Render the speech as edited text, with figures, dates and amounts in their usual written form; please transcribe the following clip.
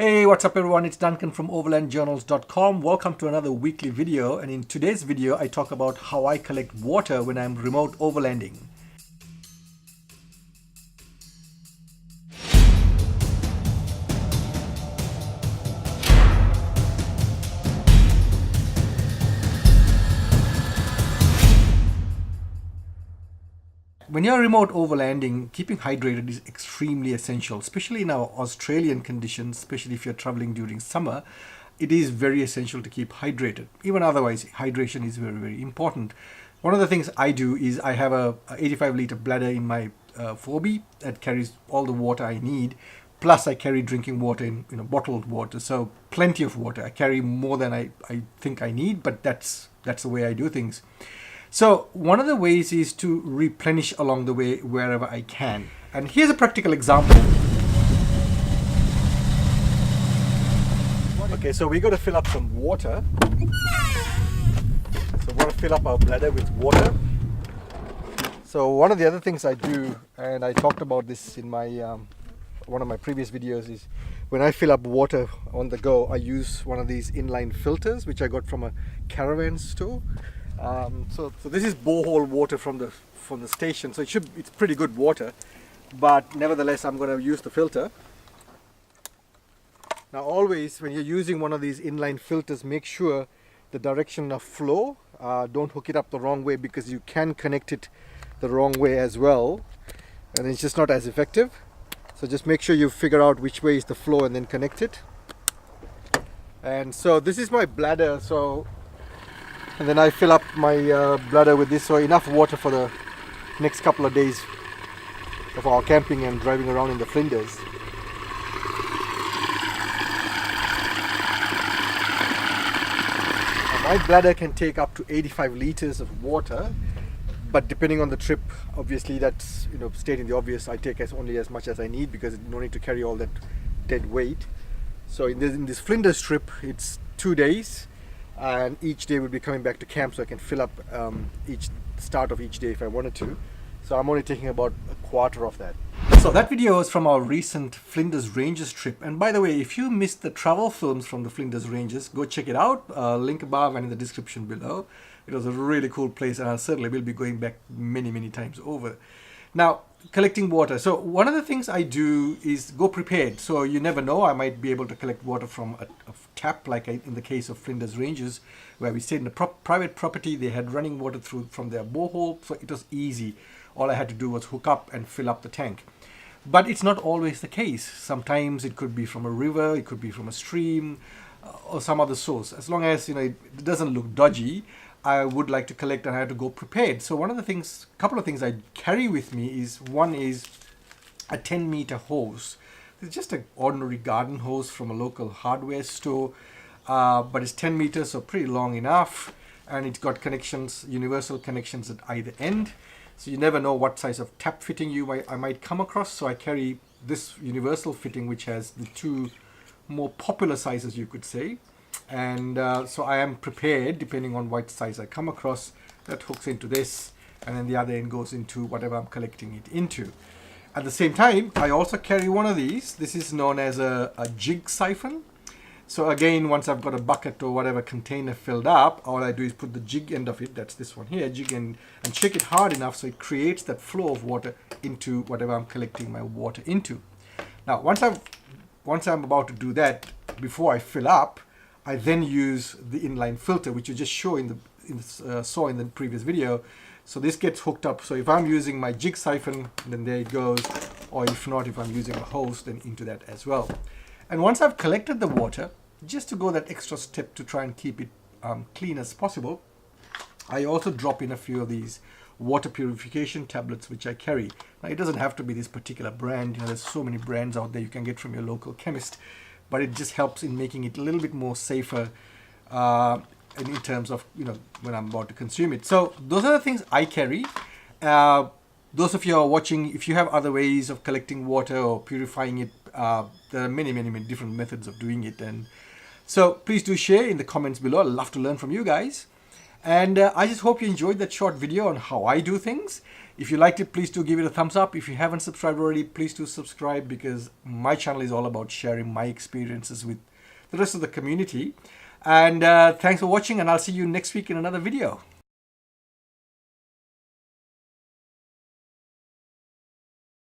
Hey, what's up everyone? It's Duncan from overlandjournals.com. Welcome to another weekly video, and in today's video I talk about how I collect water when I'm remote overlanding. When you're remote overlanding, keeping hydrated is extremely essential, especially in our Australian conditions, especially if you're traveling during summer. It is very essential to keep hydrated. Even otherwise, hydration is very, very important. One of the things I do is I have a 85-liter bladder in my 4B that carries all the water I need. Plus, I carry drinking water in bottled water, so plenty of water. I carry more than I think I need, but that's the way I do things. So one of the ways is to replenish along the way wherever I can. And here's a practical example. Okay, so we got to fill up some water. So we want to fill up our bladder with water. So one of the other things I do, and I talked about this in my one of my previous videos, is when I fill up water on the go, I use one of these inline filters, which I got from a caravan store. So this is borehole water from the station, so it's pretty good water, but nevertheless I'm going to use the filter. Now always when you're using one of these inline filters, make sure the direction of flow, don't hook it up the wrong way, because you can connect it the wrong way as well and it's just not as effective. So just make sure you figure out which way is the flow and then connect it. And so this is my bladder, and then I fill up my bladder with this, so enough water for the next couple of days of our camping and driving around in the Flinders. Now, my bladder can take up to 85 liters of water, but depending on the trip, obviously that's, stating the obvious, I take only as much as I need, because no need to carry all that dead weight. So in this Flinders trip, it's 2 days. And each day we'll be coming back to camp, so I can fill up each start of each day if I wanted to. So I'm only taking about a quarter of that. So that video was from our recent Flinders Ranges trip. And by the way, if you missed the travel films from the Flinders Ranges, go check it out. Link above and in the description below. It was a really cool place, and I certainly will be going back many, many times over. Now, collecting water. So one of the things I do is go prepared. So you never know, I might be able to collect water from a tap, like in the case of Flinders Ranges, where we stayed in a private property. They had running water through from their borehole, so it was easy. All I had to do was hook up and fill up the tank. But it's not always the case. Sometimes it could be from a river, it could be from a stream, or some other source. As long as it doesn't look dodgy, I would like to collect, and I have to go prepared. So couple of things I carry with me is, one is a 10-meter hose. It's just an ordinary garden hose from a local hardware store, but it's 10 meters, so pretty long enough, and it's got connections, universal connections at either end. So you never know what size of tap fitting I might come across. So I carry this universal fitting, which has the two more popular sizes, you could say. And so I am prepared depending on what size I come across. That hooks into this, and then the other end goes into whatever I'm collecting it into. At the same time, I also carry one of these. This is known as a jig siphon. So again, once I've got a bucket or whatever container filled up, all I do is put the jig end of it, that's this one here, jig end, and shake it hard enough so it creates that flow of water into whatever I'm collecting my water into. Now, once I'm about to do that, before I fill up, I then use the inline filter, which you just saw in the previous video. So this gets hooked up. So if I'm using my jig siphon, then there it goes. Or if not, if I'm using a hose, then into that as well. And once I've collected the water, just to go that extra step to try and keep it clean as possible, I also drop in a few of these water purification tablets, which I carry. Now, it doesn't have to be this particular brand. There's so many brands out there you can get from your local chemist. But it just helps in making it a little bit more safer in terms of, when I'm about to consume it. So those are the things I carry. Those of you who are watching, if you have other ways of collecting water or purifying it, there are many, many, many different methods of doing it. And so please do share in the comments below. I'd love to learn from you guys. And I just hope you enjoyed that short video on how I do things. If you liked it, please do give it a thumbs up. If you haven't subscribed already, please do subscribe, because my channel is all about sharing my experiences with the rest of the community. And thanks for watching, and I'll see you next week in another video.